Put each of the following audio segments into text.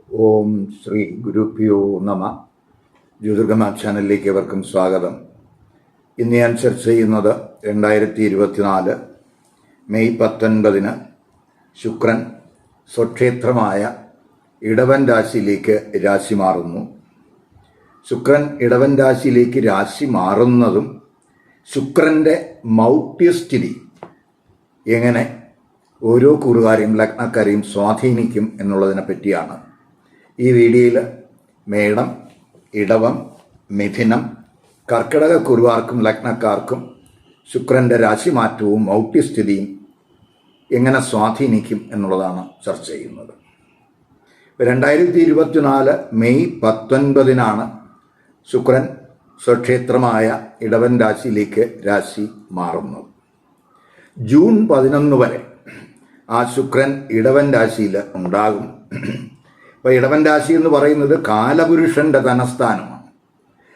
ഓം ശ്രീ ഗുരുഭ്യോ നമ. ജ്യോതിർഗമ ചാനലിലേക്ക് ഏവർക്കും സ്വാഗതം. ഇന്ന് ഞാൻ ചർച്ച ചെയ്യുന്നത് 2024 മെയ് 19 ശുക്രൻ സ്വക്ഷേത്രമായ ഇടവൻ രാശിയിലേക്ക് രാശി മാറുന്നു. ശുക്രൻ ഇടവൻ രാശിയിലേക്ക് രാശി മാറുന്നതും ശുക്രൻ്റെ മൗഢ്യസ്ഥിതി എങ്ങനെ ഓരോ കൂറുകാരെയും ലഗ്നക്കാരെയും സ്വാധീനിക്കും എന്നുള്ളതിനെ പറ്റിയാണ് ഈ വീഡിയോയിൽ മേടം, ഇടവം, മിഥുനം, കർക്കിടക കുറുവാർക്കും ലഗ്നക്കാർക്കും ശുക്രൻ്റെ രാശിമാറ്റവും മൗഢ്യസ്ഥിതിയും എങ്ങനെ സ്വാധീനിക്കും എന്നുള്ളതാണ് ചർച്ച ചെയ്യുന്നത്. 2024 മെയ് 19 ശുക്രൻ സ്വക്ഷേത്രമായ ഇടവൻ രാശിയിലേക്ക് രാശി മാറുന്നത്. ജൂൺ 11 വരെ ആ ശുക്രൻ ഇടവൻ രാശിയിൽ ഉണ്ടാകും. അപ്പോൾ ഇടവൻ രാശി എന്ന് പറയുന്നത് കാലപുരുഷൻ്റെ ധനസ്ഥാനമാണ്.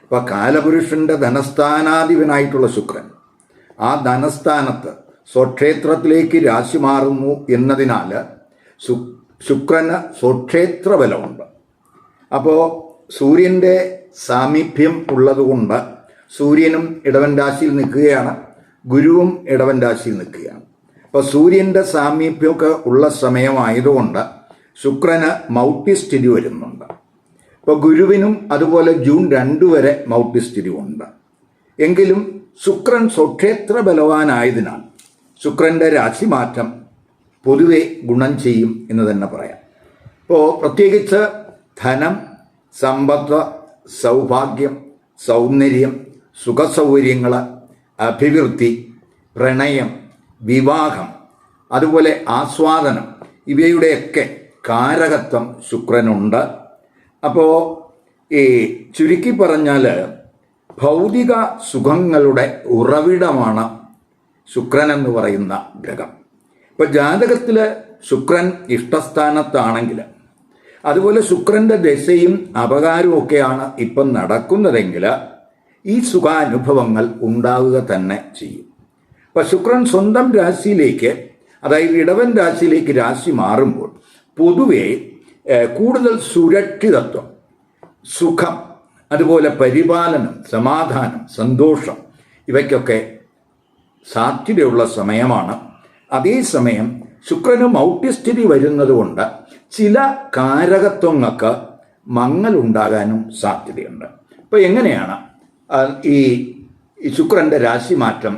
അപ്പോൾ കാലപുരുഷൻ്റെ ധനസ്ഥാനാധിപനായിട്ടുള്ള ശുക്രൻ ആ ധനസ്ഥാനത്ത് സ്വക്ഷേത്രത്തിലേക്ക് രാശി മാറുന്നു എന്നതിനാൽ ശുക്രന് സ്വക്ഷേത്ര ബലമുണ്ട്. അപ്പോൾ സൂര്യൻ്റെ സാമീപ്യം ഉള്ളതുകൊണ്ട് സൂര്യനും ഇടവൻ രാശിയിൽ നിൽക്കുകയാണ്, ഗുരുവും ഇടവൻ രാശിയിൽ നിൽക്കുകയാണ്. അപ്പോൾ സൂര്യൻ്റെ സാമീപ്യമൊക്കെ ഉള്ള സമയമായതുകൊണ്ട് ശുക്രന് മൗഢ്യസ്ഥിതി വരുന്നുണ്ട്. ഇപ്പോൾ ഗുരുവിനും അതുപോലെ ജൂൺ 2 വരെ മൗഢ്യസ്ഥിതി ഉണ്ട്. എങ്കിലും ശുക്രൻ സ്വക്ഷേത്ര ബലവാനായതിനാൽ ശുക്രൻ്റെ രാശിമാറ്റം പൊതുവെ ഗുണം ചെയ്യും എന്ന് തന്നെ പറയാം. ഇപ്പോൾ പ്രത്യേകിച്ച് ധനം, സമ്പത്ത്, സൗഭാഗ്യം, സൗന്ദര്യം, സുഖസൗകര്യങ്ങൾ, അഭിവൃദ്ധി, പ്രണയം, വിവാഹം, അതുപോലെ ആസ്വാദനം, ഇവയുടെയൊക്കെ കാരകത്വം ശുക്രനുണ്ട്. അപ്പോൾ ഈ ചുരുക്കി പറഞ്ഞാൽ ഭൗതിക സുഖങ്ങളുടെ ഉറവിടമാണ് ശുക്രൻ എന്ന് പറയുന്ന ഗ്രഹം. ഇപ്പോൾ ജാതകത്തിൽ ശുക്രൻ ഇഷ്ടസ്ഥാനത്താണെങ്കിൽ, അതുപോലെ ശുക്രൻ്റെ ദശയും അപകാരവും ഒക്കെയാണ് ഇപ്പം നടക്കുന്നതെങ്കിൽ ഈ സുഖാനുഭവങ്ങൾ ഉണ്ടാവുക തന്നെ ചെയ്യും. അപ്പോൾ ശുക്രൻ സ്വന്തം രാശിയിലേക്ക്, അതായത് ഇടവൻ രാശിയിലേക്ക് രാശി മാറുമ്പോൾ പൊതുവെ കൂടുതൽ സുരക്ഷിതത്വം, സുഖം, അതുപോലെ പരിപാലനം, സമാധാനം, സന്തോഷം ഇവയ്ക്കൊക്കെ സാധ്യതയുള്ള സമയമാണ്. അതേസമയം ശുക്രന് മൗഢ്യസ്ഥിതി വരുന്നതുകൊണ്ട് ചില കാരകത്വങ്ങൾക്ക് മങ്ങലുണ്ടാകാനും സാധ്യതയുണ്ട്. അപ്പോൾ എങ്ങനെയാണ് ഈ ശുക്രൻ്റെ രാശിമാറ്റം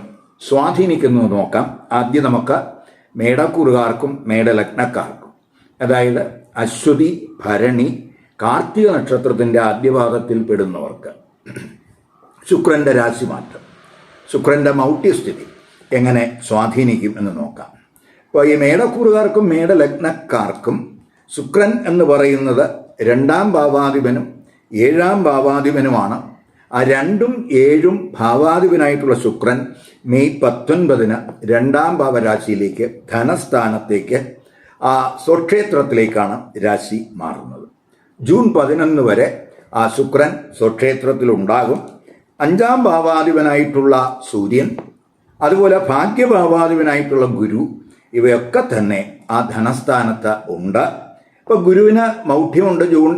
സ്വാധീനിക്കുന്നത് നോക്കാം. ആദ്യം നമുക്ക് മേടക്കൂറുകാർക്കും മേടലഗ്നക്കാർക്കും, അതായത് അശ്വതി, ഭരണി, കാർത്തിക നക്ഷത്രത്തിൻ്റെ ആദ്യഭാഗത്തിൽ പെടുന്നവർക്ക് ശുക്രൻ്റെ രാശിമാറ്റം, ശുക്രൻ്റെ മൗഢ്യസ്ഥിതി എങ്ങനെ സ്വാധീനിക്കും എന്ന് നോക്കാം. അപ്പോൾ ഈ മേടക്കൂറുകാർക്കും മേടലഗ്നക്കാർക്കും ശുക്രൻ എന്ന് പറയുന്നത് 2ാം ഭാവാധിപനും 7ാം ഭാവാധിപനുമാണ്. ആ 2ഉം 7ഉം ഭാവാധിപനായിട്ടുള്ള ശുക്രൻ മെയ് 19 2ാം ഭാവരാശിയിലേക്ക്, ധനസ്ഥാനത്തേക്ക്, ആ സ്വക്ഷേത്രത്തിലേക്കാണ് രാശി മാറുന്നത്. ജൂൺ 11 വരെ ആ ശുക്രൻ സ്വക്ഷേത്രത്തിലുണ്ടാകും. 5ാം ഭാവാധിപനായിട്ടുള്ള സൂര്യൻ, അതുപോലെ ഭാഗ്യഭാവാധിപനായിട്ടുള്ള ഗുരു, ഇവയൊക്കെ തന്നെ ആ ധനസ്ഥാനത്ത് ഉണ്ട്. ഇപ്പോൾ ഗുരുവിന് മൗഢ്യമുണ്ട് ജൂൺ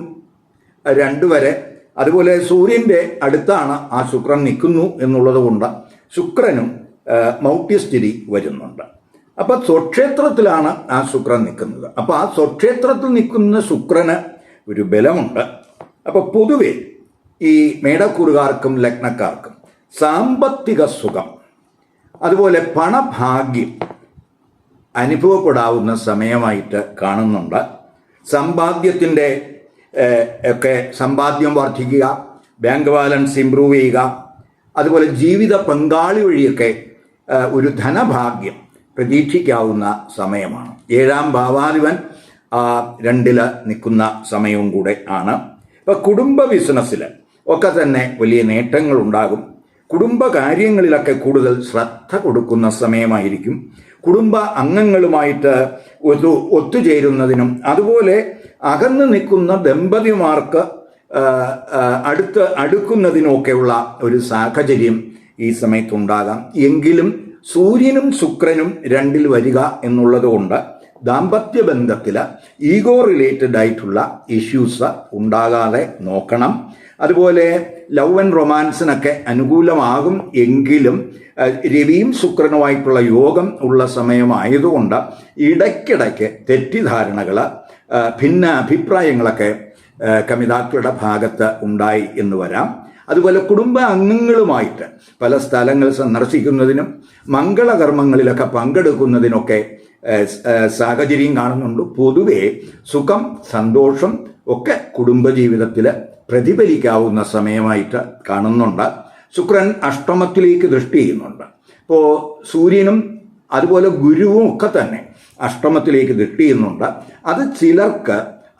2 വരെ. അതുപോലെ സൂര്യൻ്റെ അടുത്താണ് ആ ശുക്രൻ നിൽക്കുന്നു എന്നുള്ളത് കൊണ്ട് ശുക്രനും മൗഢ്യസ്ഥിതി വരുന്നുണ്ട്. അപ്പോൾ സ്വക്ഷേത്രത്തിലാണ് ആ ശുക്രൻ നിൽക്കുന്നത്. അപ്പോൾ ആ സ്വക്ഷേത്രത്തിൽ നിൽക്കുന്ന ശുക്രന് ഒരു ബലമുണ്ട്. അപ്പോൾ പൊതുവെ ഈ മേടക്കൂറുകാർക്കും ലഗ്നക്കാർക്കും സാമ്പത്തിക സുഖം, അതുപോലെ പണഭാഗ്യം അനുഭവപ്പെടാവുന്ന സമയമായിട്ട് കാണുന്നുണ്ട്. സമ്പാദ്യത്തിൻ്റെ ഒക്കെ സമ്പാദ്യം വർദ്ധിക്കുക, ബാങ്ക് ബാലൻസ് ഇമ്പ്രൂവ് ചെയ്യുക, അതുപോലെ ജീവിത പങ്കാളി വഴിയൊക്കെ ഒരു ധനഭാഗ്യം പ്രതീക്ഷിക്കാവുന്ന സമയമാണ്. 7ാം ഭാവാധിപൻ 2ൽ നിൽക്കുന്ന സമയവും കൂടെ ആണ്. ഇപ്പോൾ കുടുംബ ബിസിനസ്സിൽ ഒക്കെ തന്നെ വലിയ നേട്ടങ്ങളുണ്ടാകും. കുടുംബ കാര്യങ്ങളിലൊക്കെ കൂടുതൽ ശ്രദ്ധ കൊടുക്കുന്ന സമയമായിരിക്കും. കുടുംബ അംഗങ്ങളുമായിട്ട് ഒത്തുചേരുന്നതിനും, അതുപോലെ അകന്നു നിൽക്കുന്ന ദമ്പതിമാർക്ക് അടുക്കുന്നതിനുമൊക്കെയുള്ള ഒരു സാഹചര്യം ഈ സമയത്തുണ്ടാകാം. എങ്കിലും സൂര്യനും ശുക്രനും 2ൽ വരിക എന്നുള്ളത് കൊണ്ട് ദാമ്പത്യ ബന്ധത്തിൽ ഈഗോ റിലേറ്റഡ് ആയിട്ടുള്ള ഇഷ്യൂസ് ഉണ്ടാകാതെ നോക്കണം. അതുപോലെ ലവ് ആൻഡ് റൊമാൻസിനൊക്കെ അനുകൂലമാകും എങ്കിലും രവിയും ശുക്രനുമായിട്ടുള്ള യോഗം ഉള്ള സമയമായതുകൊണ്ട് ഇടയ്ക്കിടയ്ക്ക് തെറ്റിദ്ധാരണകൾ, ഭിന്ന അഭിപ്രായങ്ങളൊക്കെ കമിതാക്കളുടെ ഭാഗത്ത് ഉണ്ടായി എന്ന് വരാം. അതുപോലെ കുടുംബ അംഗങ്ങളുമായിട്ട് പല സ്ഥലങ്ങൾ സന്ദർശിക്കുന്നതിനും മംഗളകർമ്മങ്ങളിലൊക്കെ പങ്കെടുക്കുന്നതിനൊക്കെ സാഹചര്യം കാണുന്നുണ്ട്. പൊതുവെ സുഖം, സന്തോഷം ഒക്കെ കുടുംബജീവിതത്തിൽ പ്രതിഫലിക്കാവുന്ന സമയമായിട്ട് കാണുന്നുണ്ട്. ശുക്രൻ അഷ്ടമത്തിലേക്ക് ദൃഷ്ടി ചെയ്യുന്നുണ്ട്. ഇപ്പോൾ സൂര്യനും അതുപോലെ ഗുരുവും ഒക്കെ തന്നെ അഷ്ടമത്തിലേക്ക് ദൃഷ്ടി ചെയ്യുന്നുണ്ട്. അത് ചിലർക്ക്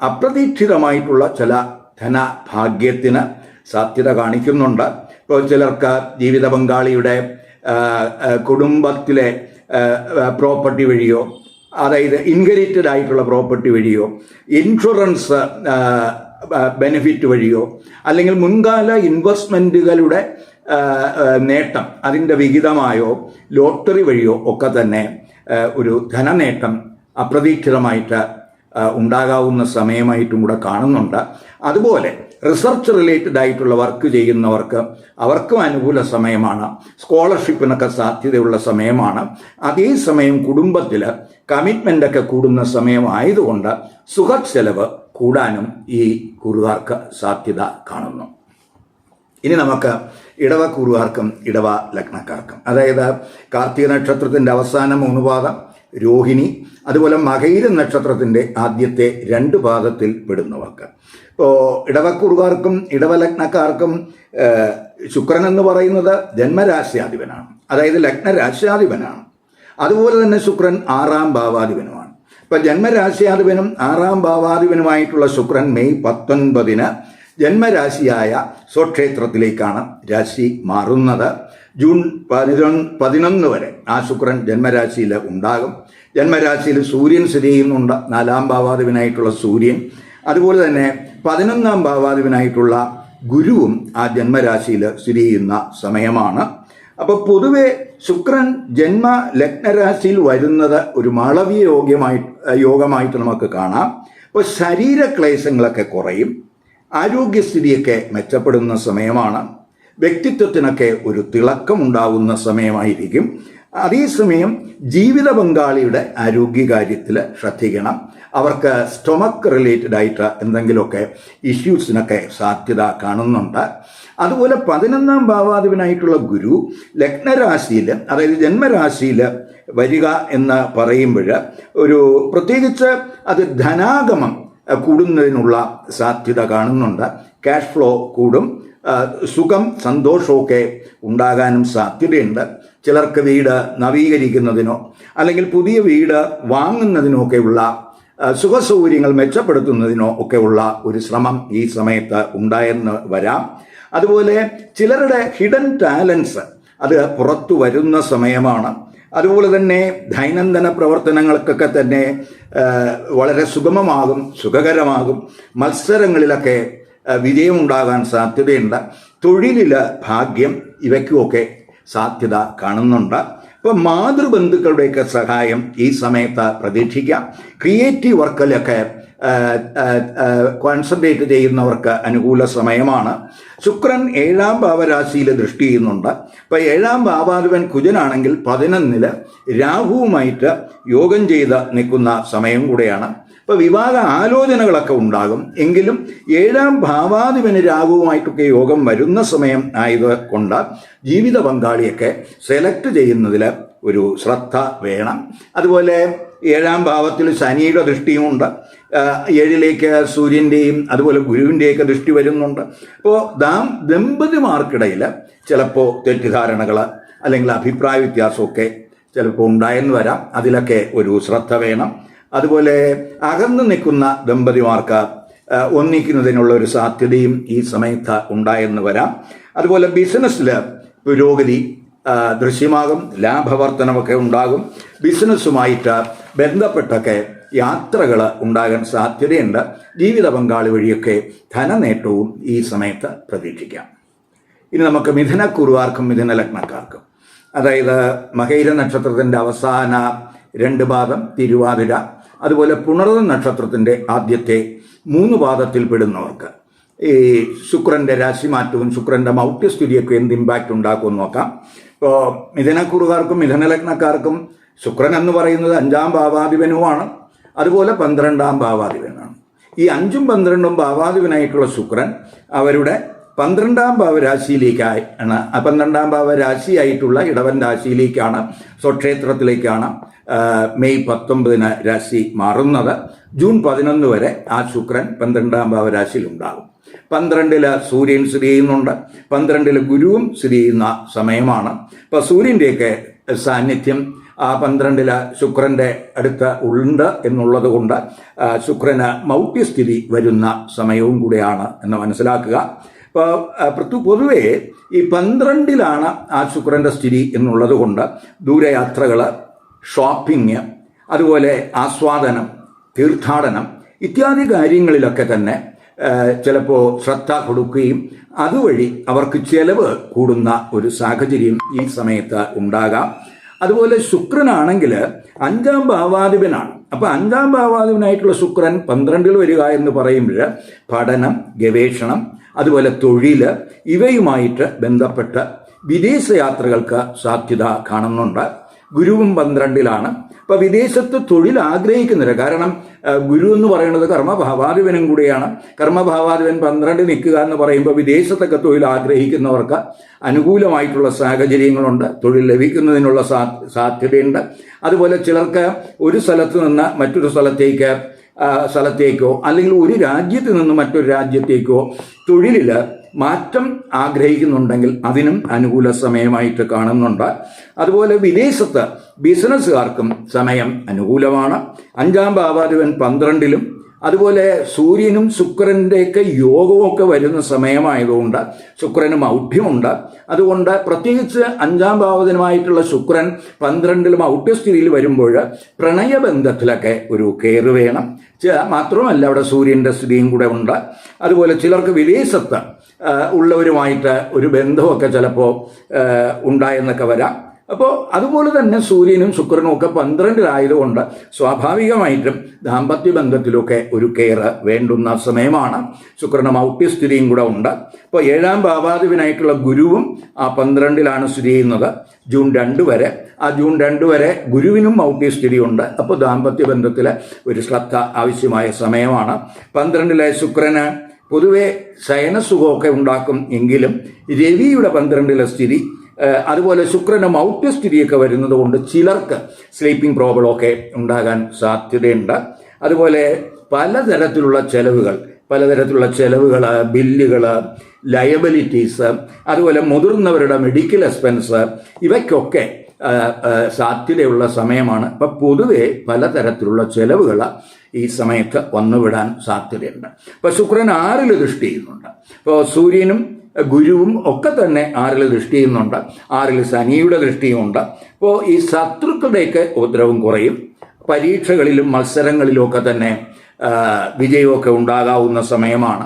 അപ്രതീക്ഷിതമായിട്ടുള്ള ചില ധനഭാഗ്യത്തിന് സാധ്യത കാണിക്കുന്നുണ്ട്. ഇപ്പോൾ ചിലർക്ക് ജീവിത പങ്കാളിയുടെ കുടുംബത്തിലെ പ്രോപ്പർട്ടി വഴിയോ, അതായത് ഇൻഹെറിറ്റഡ് ആയിട്ടുള്ള പ്രോപ്പർട്ടി വഴിയോ, ഇൻഷുറൻസ് ബെനിഫിറ്റ് വഴിയോ, അല്ലെങ്കിൽ മുൻകാല ഇൻവെസ്റ്റ്മെൻറ്റുകളുടെ നേട്ടം അതിൻ്റെ വിഹിതമായോ, ലോട്ടറി വഴിയോ ഒക്കെ തന്നെ ഒരു ധനനേട്ടം അപ്രതീക്ഷിതമായിട്ട് ഉണ്ടാകാവുന്ന സമയമായിട്ടും കൂടെ കാണുന്നുണ്ട്. അതുപോലെ റിസർച്ച് റിലേറ്റഡ് ആയിട്ടുള്ള വർക്ക് ചെയ്യുന്നവർക്ക് അവർക്കും അനുകൂല സമയമാണ്. സ്കോളർഷിപ്പിനൊക്കെ സാധ്യതയുള്ള സമയമാണ്. അതേസമയം കുടുംബത്തിൽ കമ്മിറ്റ്മെൻ്റൊക്കെ കൂടുന്ന സമയമായതുകൊണ്ട് സുഖച്ചെലവ് കൂടാനും ഈ കുറുകാർക്ക് സാധ്യത കാണുന്നു. ഇനി നമുക്ക് ഇടവക്കൂറുകാർക്കും ഇടവ ലഗ്നക്കാർക്കും, അതായത് കാർത്തിക നക്ഷത്രത്തിൻ്റെ അവസാന 3 പാദം, രോഹിണി, അതുപോലെ മകയിര നക്ഷത്രത്തിൻ്റെ ആദ്യത്തെ 2 പാദത്തിൽ പെടുന്നവർക്ക്. ഇപ്പോൾ ഇടവക്കൂറുകാർക്കും ഇടവലഗ്നക്കാർക്കും ശുക്രൻ എന്ന് പറയുന്നത് ജന്മരാശ്യാധിപനാണ്, അതായത് ലഗ്നരാശ്യാധിപനാണ്. അതുപോലെ തന്നെ ശുക്രൻ 6ാം ഭാവാധിപനുമാണ്. ഇപ്പം ജന്മരാശ്യാധിപനും 6ാം ഭാവാധിപനുമായിട്ടുള്ള ശുക്രൻ മെയ് 19 ജന്മരാശിയായ സ്വക്ഷേത്രത്തിലേക്കാണ് രാശി മാറുന്നത്. ജൂൺ 11 വരെ ആ ശുക്രൻ ജന്മരാശിയിൽ ഉണ്ടാകും. ജന്മരാശിയിൽ സൂര്യൻ സ്ഥിതി ചെയ്യുന്നുണ്ട്, 4ാം ഭാവാധിപനായിട്ടുള്ള സൂര്യൻ. അതുപോലെ തന്നെ 11ാം ഭാവാധിപനായിട്ടുള്ള ഗുരുവും ആ ജന്മരാശിയിൽ സ്ഥിതി ചെയ്യുന്ന സമയമാണ്. അപ്പോൾ പൊതുവെ ശുക്രൻ ജന്മ ലഗ്നരാശിയിൽ വരുന്നത് ഒരു മാളവീയ യോഗമായിട്ട് നമുക്ക് കാണാം. അപ്പോൾ ശരീരക്ലേശങ്ങളൊക്കെ കുറയും, ആരോഗ്യസ്ഥിതിയൊക്കെ മെച്ചപ്പെടുന്ന സമയമാണ്. വ്യക്തിത്വത്തിനൊക്കെ ഒരു തിളക്കമുണ്ടാകുന്ന സമയമായിരിക്കും. അതേസമയം ജീവിത പങ്കാളിയുടെ ആരോഗ്യകാര്യത്തിൽ ശ്രദ്ധിക്കണം. അവർക്ക് സ്റ്റൊമക്ക് റിലേറ്റഡ് ആയിട്ട് എന്തെങ്കിലുമൊക്കെ ഇഷ്യൂസിനൊക്കെ സാധ്യത കാണുന്നുണ്ട്. അതുപോലെ 11ാം ഭാവാധിപനായിട്ടുള്ള ഗുരു ലഗ്നരാശിയിൽ, അതായത് ജന്മരാശിയിൽ വരിക എന്ന് പറയുമ്പോൾ ഒരു പ്രത്യേകിച്ച് അത് ധനാഗമം കൂടുന്നതിനുള്ള സാധ്യത കാണുന്നുണ്ട്. ക്യാഷ് ഫ്ലോ കൂടും, സുഖം, സന്തോഷമൊക്കെ ഉണ്ടാകാനും സാധ്യതയുണ്ട്. ചിലർക്ക് വീട് നവീകരിക്കുന്നതിനോ അല്ലെങ്കിൽ പുതിയ വീട് വാങ്ങുന്നതിനോ ഒക്കെയുള്ള സുഖസൗകര്യങ്ങൾ മെച്ചപ്പെടുത്തുന്നതിനോ ഒക്കെയുള്ള ഒരു ശ്രമം ഈ സമയത്ത് ഉണ്ടായെന്ന് വരാം. അതുപോലെ ചിലരുടെ ഹിഡൻ ടാലൻസ് അത് പുറത്തു വരുന്ന സമയമാണ്. അതുപോലെ തന്നെ ദൈനംദിന പ്രവർത്തനങ്ങൾക്കൊക്കെ തന്നെ വളരെ സുഗമമാകും, സുഖകരമാകും. മത്സരങ്ങളിലൊക്കെ വിജയമുണ്ടാകാൻ സാധ്യതയുണ്ട്. തൊഴിലിൽ ഭാഗ്യം, ഇവയ്ക്കുമൊക്കെ സാധ്യത കാണുന്നുണ്ട്. ഇപ്പോൾ മാതൃബന്ധുക്കളുടെയൊക്കെ സഹായം ഈ സമയത്ത് പ്രതീക്ഷിക്കാം. ക്രിയേറ്റീവ് വർക്കിലൊക്കെ കോൺസെൻട്രേറ്റ് ചെയ്യുന്നവർക്ക് അനുകൂല സമയമാണ്. ശുക്രൻ 7ാം ഭാവരാശിയിൽ ദൃഷ്ടി ചെയ്യുന്നുണ്ട്. ഇപ്പോൾ 7ാം ഭാവാധിപൻ കുജനാണെങ്കിൽ 11 രാഹുവുമായിട്ട് യോഗം ചെയ്ത് നിൽക്കുന്ന സമയം കൂടെയാണ്. ഇപ്പോൾ വിവാഹ ആലോചനകളൊക്കെ ഉണ്ടാകും. എങ്കിലും 7ാം ഭാവാധിപന് രാഹുവുമായിട്ടൊക്കെ യോഗം വരുന്ന സമയം ആയത് കൊണ്ട് ജീവിത പങ്കാളിയൊക്കെ സെലക്ട് ചെയ്യുന്നതിൽ ഒരു ശ്രദ്ധ വേണം. അതുപോലെ 7ാം ഭാവത്തിൽ ശനിയുടെ ദൃഷ്ടിയുമുണ്ട്. 7ലേക്ക് സൂര്യൻ്റെയും അതുപോലെ ഗുരുവിൻ്റെയൊക്കെ ദൃഷ്ടി വരുന്നുണ്ട്. അപ്പോൾ ദമ്പതിമാർക്കിടയിൽ ചിലപ്പോൾ തെറ്റിദ്ധാരണകൾ അല്ലെങ്കിൽ അഭിപ്രായ വ്യത്യാസമൊക്കെ ചിലപ്പോൾ ഉണ്ടായെന്ന് വരാം. അതിലൊക്കെ ഒരു ശ്രദ്ധ വേണം. അതുപോലെ അകന്നു നിൽക്കുന്ന ദമ്പതിമാർക്ക് ഒന്നിക്കുന്നതിനുള്ള ഒരു സാധ്യതയും ഈ സമയത്ത് ഉണ്ടായെന്ന് വരാം. അതുപോലെ ബിസിനസ്സിൽ പുരോഗതി ദൃശ്യമാകും, ലാഭവർദ്ധനമൊക്കെ ഉണ്ടാകും. ബിസിനസ്സുമായിട്ട് ബന്ധപ്പെട്ടൊക്കെ യാത്രകൾ ഉണ്ടാകാൻ സാധ്യതയുണ്ട്. ജീവിത പങ്കാളി വഴിയൊക്കെ ധനനേട്ടവും ഈ സമയത്ത് പ്രതീക്ഷിക്കാം. ഇനി നമുക്ക് മിഥുനക്കുറുകാർക്കും മിഥുന ലഗ്നക്കാർക്കും, അതായത് മകയിര നക്ഷത്രത്തിൻ്റെ അവസാന 2 പാദം, തിരുവാതിര, അതുപോലെ പുണർന്ന നക്ഷത്രത്തിൻ്റെ ആദ്യത്തെ 3 പാദത്തിൽ പെടുന്നവർക്ക് ഈ ശുക്രൻ്റെ രാശിമാറ്റവും ശുക്രൻ്റെ മൗഢ്യസ്ഥിതിയൊക്കെ എന്ത് ഇമ്പാക്റ്റ് ഉണ്ടാക്കുമെന്ന് നോക്കാം. ഇപ്പോൾ മിഥുനക്കൂറുകാർക്കും മിഥുനലഗ്നക്കാർക്കും ശുക്രൻ എന്ന് പറയുന്നത് 5-ാം ഭാവാധിപനുമാണ്, അതുപോലെ 12-ാം ഭാവാധിപനാണ്. ഈ 5ഉം 12ഉം ഭാവാധിപനായിട്ടുള്ള ശുക്രൻ അവരുടെ 12-ാം ഭാവരാശിയിലേക്കാണ്, 12-ാം ഭാവരാശിയായിട്ടുള്ള ഇടവൻ രാശിയിലേക്കാണ്, സ്വക്ഷേത്രത്തിലേക്കാണ് മെയ് 19 രാശി മാറുന്നത്. ജൂൺ 11 വരെ ആ ശുക്രൻ 12-ാം ഭാവരാശിയിൽ ഉണ്ടാകും. 12-ൽ സൂര്യൻ സ്ഥിതി ചെയ്യുന്നുണ്ട്, 12-ൽ ഗുരുവും സ്ഥിതി ചെയ്യുന്ന സമയമാണ്. ഇപ്പോൾ സൂര്യൻ്റെയൊക്കെ സാന്നിധ്യം 12-ൽ ശുക്രൻ്റെ അടുത്ത് ഉണ്ട് എന്നുള്ളത് കൊണ്ട് ശുക്രന് മൗഢ്യസ്ഥിതി വരുന്ന സമയവും കൂടെയാണ് എന്ന് മനസ്സിലാക്കുക. ഇപ്പോൾ പൊതുവേ ഈ 12-ലാണ് ആ ശുക്രൻ്റെ സ്ഥിതി എന്നുള്ളത് കൊണ്ട് ദൂരയാത്രകൾ, ഷോപ്പിംഗ്, അതുപോലെ ആസ്വാദനം, തീർത്ഥാടനം ഇത്യാദി കാര്യങ്ങളിലൊക്കെ തന്നെ ചിലപ്പോൾ ശ്രദ്ധ കൊടുക്കുകയും അതുവഴി അവർക്ക് ചെലവ് കൂടുന്ന ഒരു സാഹചര്യം ഈ സമയത്ത് ഉണ്ടാകാം. അതുപോലെ ശുക്രനാണെങ്കിൽ 5-ാം ഭാവാധിപനാണ്. അപ്പോൾ 5-ാം ഭാവാധിപനായിട്ടുള്ള ശുക്രൻ 12-ൽ വരിക എന്ന് പറയുമ്പോൾ പഠനം, ഗവേഷണം, അതുപോലെ തൊഴിൽ ഇവയുമായിട്ട് ബന്ധപ്പെട്ട് വിദേശയാത്രകൾക്ക് സാധ്യത കാണുന്നുണ്ട്. ഗുരുവും 12-ലാണ്. അപ്പോൾ വിദേശത്ത് തൊഴിൽ ആഗ്രഹിക്കുന്നില്ല. കാരണം ഗുരു എന്ന് പറയുന്നത് കർമ്മഭാവാധിപനും കൂടിയാണ്. കർമ്മഭാവാധിപൻ 12 നിൽക്കുക എന്ന് പറയുമ്പോൾ വിദേശത്തൊക്കെ തൊഴിൽ ആഗ്രഹിക്കുന്നവർക്ക് അനുകൂലമായിട്ടുള്ള സാഹചര്യങ്ങളുണ്ട്, തൊഴിൽ ലഭിക്കുന്നതിനുള്ള സാധ്യതയുണ്ട്. അതുപോലെ ചിലർക്ക് ഒരു സ്ഥലത്ത് നിന്ന് മറ്റൊരു സ്ഥലത്തേക്കോ അല്ലെങ്കിൽ ഒരു രാജ്യത്ത് നിന്ന് മറ്റൊരു രാജ്യത്തേക്കോ തൊഴിലിൽ മാറ്റം ആഗ്രഹിക്കുന്നുണ്ടെങ്കിൽ അതിനും അനുകൂല സമയമായിട്ട് കാണുന്നുണ്ട്. അതുപോലെ വിദേശത്ത് ബിസിനസ്സുകാർക്കും സമയം അനുകൂലമാണ്. 5-ാം ഭാവാധിപൻ 12-ലും അതുപോലെ സൂര്യനും ശുക്രൻ്റെയൊക്കെ യോഗമൊക്കെ വരുന്ന സമയമായതുകൊണ്ട് ശുക്രന് മൗഢ്യമുണ്ട്. അതുകൊണ്ട് പ്രത്യേകിച്ച് 5-ാം ഭാവത്തിനുമായിട്ടുള്ള ശുക്രൻ 12-ൽ മൗഢ്യസ്ഥിതിയിൽ വരുമ്പോൾ പ്രണയബന്ധത്തിലൊക്കെ ഒരു കെയർ വേണം. മാത്രമല്ല അവിടെ സൂര്യൻ്റെ സ്ഥിതിയും കൂടെ ഉണ്ട്. അതുപോലെ ചിലർക്ക് വിദേശത്ത് ഉള്ളവരുമായിട്ട് ഒരു ബന്ധമൊക്കെ ചിലപ്പോൾ ഉണ്ടായെന്നൊക്കെ വരാം. അപ്പോൾ അതുപോലെ തന്നെ സൂര്യനും ശുക്രനും ഒക്കെ 12-ലായതുകൊണ്ട് സ്വാഭാവികമായിട്ടും ദാമ്പത്യ ബന്ധത്തിലൊക്കെ ഒരു കെയർ വേണ്ടുന്ന സമയമാണ്. ശുക്രന് മൗഢ്യസ്ഥിതിയും കൂടെ ഉണ്ട്. അപ്പോൾ 7-ാം ഭാവാധിപനായിട്ടുള്ള ഗുരുവും ആ 12-ലാണ് സ്ഥിതി ചെയ്യുന്നത് ജൂൺ 2 വരെ. ആ ജൂൺ 2 വരെ ഗുരുവിനും മൗഢ്യസ്ഥിതി ഉണ്ട്. അപ്പോൾ ദാമ്പത്യ ബന്ധത്തിൽ ഒരു ശ്രദ്ധ ആവശ്യമായ സമയമാണ്. 12-ലെ ശുക്രന് പൊതുവെ ശയനസുഖമൊക്കെ ഉണ്ടാക്കും എങ്കിലും രവിയുടെ 12-ലെ സ്ഥിതി, അതുപോലെ ശുക്രന് മൗഢ്യസ്ഥിതിയൊക്കെ വരുന്നത് കൊണ്ട് ചിലർക്ക് സ്ലീപ്പിംഗ് പ്രോബ്ലമൊക്കെ ഉണ്ടാകാൻ സാധ്യതയുണ്ട്. അതുപോലെ പലതരത്തിലുള്ള ചെലവുകൾ, ബില്ലുകൾ, ലയബിലിറ്റീസ്, അതുപോലെ മുതിർന്നവരുടെ മെഡിക്കൽ എക്സ്പെൻസ് ഇവയ്ക്കൊക്കെ സാധ്യതയുള്ള സമയമാണ്. അപ്പം പൊതുവെ പലതരത്തിലുള്ള ചെലവുകൾ ഈ സമയത്ത് വന്നുവിടാൻ സാധ്യതയുണ്ട്. അപ്പോൾ ശുക്രൻ 6-ൽ ദൃഷ്ടി ചെയ്യുന്നുണ്ട്. അപ്പോൾ സൂര്യനും ഗുരുവും ഒക്കെ തന്നെ 6-ൽ ദൃഷ്ടി ചെയ്യുന്നുണ്ട്. 6-ൽ ശനിയുടെ ദൃഷ്ടിയുമുണ്ട്. അപ്പോൾ ഈ ശത്രുക്കളുടെയൊക്കെ ഉപദ്രവം കുറയും. പരീക്ഷകളിലും മത്സരങ്ങളിലും ഒക്കെ തന്നെ വിജയമൊക്കെ ഉണ്ടാകാവുന്ന സമയമാണ്.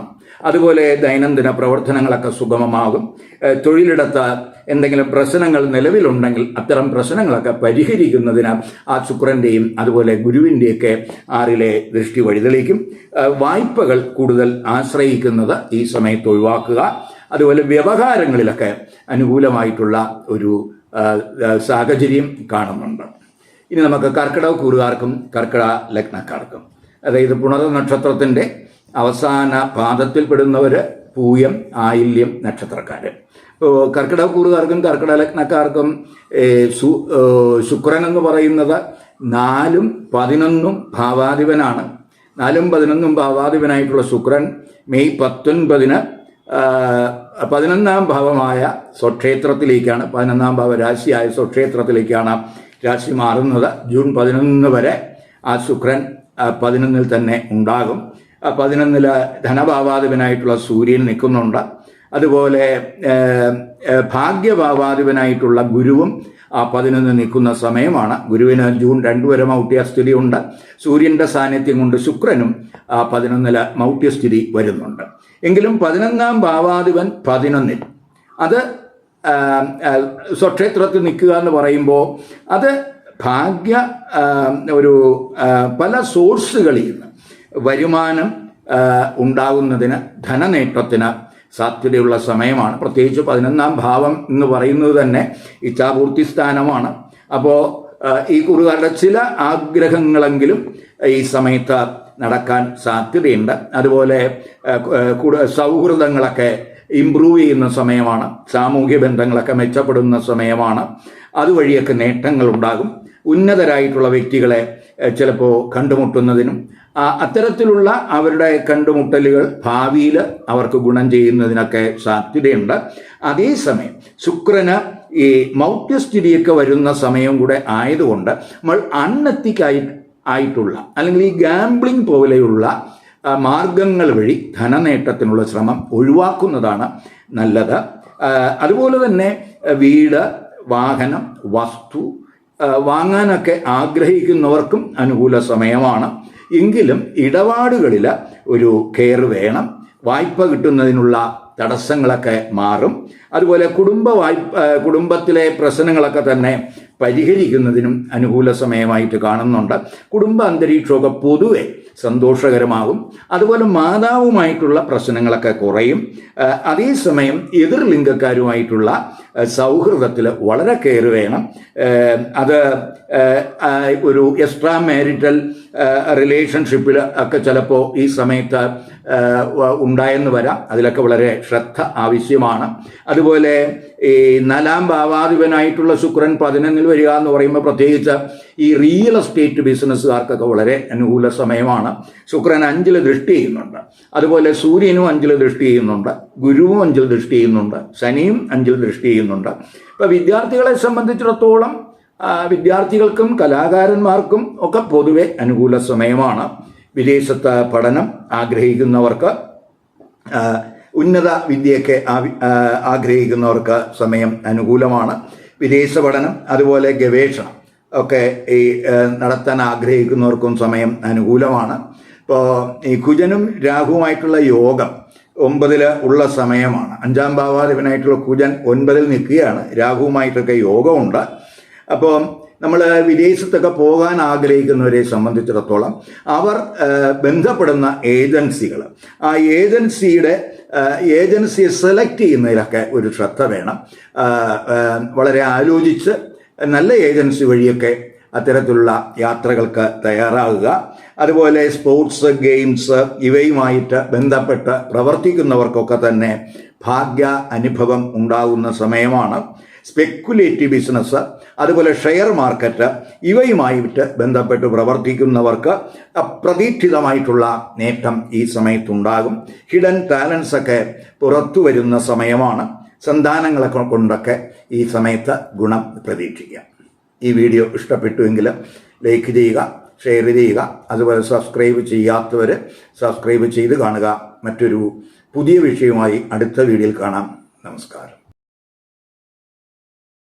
അതുപോലെ ദൈനംദിന പ്രവർത്തനങ്ങളൊക്കെ സുഗമമാകും. തൊഴിലിടത്ത് എന്തെങ്കിലും പ്രശ്നങ്ങൾ നിലവിലുണ്ടെങ്കിൽ അത്തരം പ്രശ്നങ്ങളൊക്കെ പരിഹരിക്കുന്നതിന് ആ ശുക്രൻ്റെയും അതുപോലെ ഗുരുവിൻ്റെയൊക്കെ 6-ലെ ദൃഷ്ടി വഴിതെളിക്കും. വായ്പകൾ കൂടുതൽ ആശ്രയിക്കുന്നത് ഈ സമയത്ത് ഒഴിവാക്കുക. അതുപോലെ വ്യവഹാരങ്ങളിലൊക്കെ അനുകൂലമായിട്ടുള്ള ഒരു സാഹചര്യം കാണുന്നുണ്ട്. ഇനി നമുക്ക് കർക്കിടക കൂറുകാർക്കും കർക്കിടക ലഗ്നക്കാർക്കും, അതായത് പുണർ നക്ഷത്രത്തിൻ്റെ അവസാന പാദത്തിൽപ്പെടുന്നവർ പൂയം, ആയില്യം നക്ഷത്രക്കാർ. ഇപ്പോൾ കർക്കിടക കൂറുകാർക്കും കർക്കിടക ലഗ്നക്കാർക്കും ശുക്രൻ എന്ന് പറയുന്നത് 4ഉം 11ഉം ഭാവാധിപനാണ്. 4ഉം 11ഉം ഭാവാധിപനായിട്ടുള്ള ശുക്രൻ മെയ് 19-ന് 11-ാം ഭാവമായ സ്വക്ഷേത്രത്തിലേക്കാണ്, 11-ാം ഭാവ രാശിയായ സ്വക്ഷേത്രത്തിലേക്കാണ് രാശി മാറുന്നത്. ജൂൺ 11 വരെ ആ ശുക്രൻ 11-ൽ തന്നെ ഉണ്ടാകും. 11-ൽ ധനഭാവാധിപനായിട്ടുള്ള സൂര്യൻ നിൽക്കുന്നുണ്ട്. അതുപോലെ ഭാഗ്യഭാവാധിപനായിട്ടുള്ള ഗുരുവും 11 നിൽക്കുന്ന സമയമാണ്. ഗുരുവിന് ജൂൺ 2 വരെ മൗഢ്യസ്ഥിതി ഉണ്ട്. സൂര്യൻ്റെ സാന്നിധ്യം കൊണ്ട് ശുക്രനും 11-ൽ മൗഢ്യസ്ഥിതി വരുന്നുണ്ട്. എങ്കിലും 11-ാം ഭാവാധിപൻ 11-ൽ, അത് സ്വക്ഷേത്രത്തിൽ നിൽക്കുക എന്ന് പറയുമ്പോൾ അത് ഭാഗ്യ പല സോഴ്സുകളിൽ നിന്ന് വരുമാനം ഉണ്ടാകുന്നതിന്, ധനനേട്ടത്തിന് സാധ്യതയുള്ള സമയമാണ്. പ്രത്യേകിച്ച് 11ാം ഭാവം എന്ന് പറയുന്നത് തന്നെ ഇച്ഛാപൂർത്തി സ്ഥാനമാണ്. അപ്പോൾ ഈ കുറുകാരുടെ ചില ആഗ്രഹങ്ങളെങ്കിലും ഈ സമയത്ത് നടക്കാൻ സാധ്യതയുണ്ട്. അതുപോലെ സൗഹൃദങ്ങളൊക്കെ ഇംപ്രൂവ് ചെയ്യുന്ന സമയമാണ്. സാമൂഹ്യ ബന്ധങ്ങളൊക്കെ മെച്ചപ്പെടുന്ന സമയമാണ്. അതുവഴിയൊക്കെ നേട്ടങ്ങൾ ഉണ്ടാകും. ഉന്നതരായിട്ടുള്ള വ്യക്തികളെ ചിലപ്പോൾ കണ്ടുമുട്ടുന്നതിനും അത്തരത്തിലുള്ള അവരുടെ കണ്ടുമുട്ടലുകൾ ഭാവിയിൽ അവർക്ക് ഗുണം ചെയ്യുന്നതിനൊക്കെ സാധ്യതയുണ്ട്. അതേസമയം ശുക്രന് ഈ മൗഢ്യസ്ഥിതിയൊക്കെ വരുന്ന സമയം കൂടെ ആയതുകൊണ്ട് നമ്മൾ ആയിട്ടുള്ള അല്ലെങ്കിൽ ഈ ഗാംബ്ലിംഗ് പോലെയുള്ള മാർഗങ്ങൾ വഴി ധനനേട്ടത്തിനുള്ള ശ്രമം ഒഴിവാക്കുന്നതാണ് നല്ലത്. അതുപോലെ തന്നെ വീട്, വാഹനം, വസ്തു വാങ്ങാനൊക്കെ ആഗ്രഹിക്കുന്നവർക്കും അനുകൂല സമയമാണ്. എങ്കിലും ഇടപാടുകളിൽ ഒരു കെയർ വേണം. വായ്പ കിട്ടുന്നതിനുള്ള തടസ്സങ്ങളൊക്കെ മാറും. അതുപോലെ കുടുംബത്തിലെ പ്രശ്നങ്ങളൊക്കെ തന്നെ പരിഹരിക്കുന്നതിനും അനുകൂല സമയമായിട്ട് കാണുന്നുണ്ട്. കുടുംബ അന്തരീക്ഷമൊക്കെ പൊതുവെ സന്തോഷകരമാകും. അതുപോലെ മാതാവുമായിട്ടുള്ള പ്രശ്നങ്ങളൊക്കെ കുറയും. അതേസമയം എതിർ ലിംഗക്കാരുമായിട്ടുള്ള സൗഹൃദത്തിൽ വളരെ കെയർ വേണം. അത് ഒരു എക്സ്ട്രാ മാരിറ്റൽ റിലേഷൻഷിപ്പിൽ ഒക്കെ ചിലപ്പോൾ ഈ സമയത്ത് ഉണ്ടായെന്ന് വരാം. അതിലൊക്കെ വളരെ ശ്രദ്ധ ആവശ്യമാണ്. അതുപോലെ ഈ 4ാം ഭാവാധിപനായിട്ടുള്ള ശുക്രൻ 11ൽ വരിക എന്ന് പറയുമ്പോൾ പ്രത്യേകിച്ച് ഈ റിയൽ എസ്റ്റേറ്റ് ബിസിനസ്സുകാർക്കൊക്കെ വളരെ അനുകൂല സമയമാണ്. ശുക്രൻ 5ൽ ദൃഷ്ടി ചെയ്യുന്നുണ്ട്. അതുപോലെ സൂര്യനും 5ൽ ദൃഷ്ടി ചെയ്യുന്നുണ്ട്. ഗുരുവും 5ൽ ദൃഷ്ടി ചെയ്യുന്നുണ്ട്. ശനിയും 5ൽ ദൃഷ്ടി ചെയ്യുന്നുണ്ട്. ഇപ്പോൾ വിദ്യാർത്ഥികളെ സംബന്ധിച്ചിടത്തോളം വിദ്യാർത്ഥികൾക്കും കലാകാരന്മാർക്കും ഒക്കെ പൊതുവെ അനുകൂല സമയമാണ്. വിദേശത്ത് പഠനം ആഗ്രഹിക്കുന്നവർക്ക്, ഉന്നത വിദ്യയൊക്കെ ആഗ്രഹിക്കുന്നവർക്ക് സമയം അനുകൂലമാണ്. വിദേശ പഠനം അതുപോലെ ഗവേഷണം ഒക്കെ ഈ നടത്താൻ ആഗ്രഹിക്കുന്നവർക്കും സമയം അനുകൂലമാണ്. ഇപ്പോൾ ഈ കുജനും രാഹുവുമായിട്ടുള്ള യോഗം 9ൽ ഉള്ള സമയമാണ്. 5ാം ഭാവാധിപനായിട്ടുള്ള കുജൻ 9ൽ നിൽക്കുകയാണ്. രാഹുവുമായിട്ടൊക്കെ യോഗമുണ്ട്. അപ്പോൾ നമ്മൾ വിദേശത്തൊക്കെ പോകാൻ ആഗ്രഹിക്കുന്നവരെ സംബന്ധിച്ചിടത്തോളം അവർ ബന്ധപ്പെടുന്ന ഏജൻസികൾ, ആ ഏജൻസിയെ സെലക്ട് ചെയ്യുന്നതിലൊക്കെ ഒരു ശ്രദ്ധ വേണം. വളരെ ആലോചിച്ച് നല്ല ഏജൻസി വഴിയൊക്കെ അത്തരത്തിലുള്ള യാത്രകൾക്ക് തയ്യാറാകുക. അതുപോലെ സ്പോർട്സ്, ഗെയിംസ് ഇവയുമായിട്ട് ബന്ധപ്പെട്ട് പ്രവർത്തിക്കുന്നവർക്കൊക്കെ തന്നെ ഭാഗ്യ അനുഭവം ഉണ്ടാകുന്ന സമയമാണ്. സ്പെക്കുലേറ്റീവ് ബിസിനസ്, അതുപോലെ ഷെയർ മാർക്കറ്റ് ഇവയുമായിട്ട് ബന്ധപ്പെട്ട് പ്രവർത്തിക്കുന്നവർക്ക് അപ്രതീക്ഷിതമായിട്ടുള്ള നേട്ടം ഈ സമയത്തുണ്ടാകും. ഹിഡൻ ടാലൻസ് ഒക്കെ പുറത്തു വരുന്ന സമയമാണ്. സന്താനങ്ങളൊക്കെ കൊണ്ടൊക്കെ ഈ സമയത്ത് ഗുണം പ്രതീക്ഷിക്കാം. ഈ വീഡിയോ ഇഷ്ടപ്പെട്ടുവെങ്കിൽ ലൈക്ക് ചെയ്യുക, ഷെയർ ചെയ്യുക. അതുപോലെ സബ്സ്ക്രൈബ് ചെയ്യാത്തവർ സബ്സ്ക്രൈബ് ചെയ്ത് കാണുക. മറ്റൊരു പുതിയ വിഷയവുമായി അടുത്ത വീഡിയോയിൽ കാണാം. നമസ്കാരം.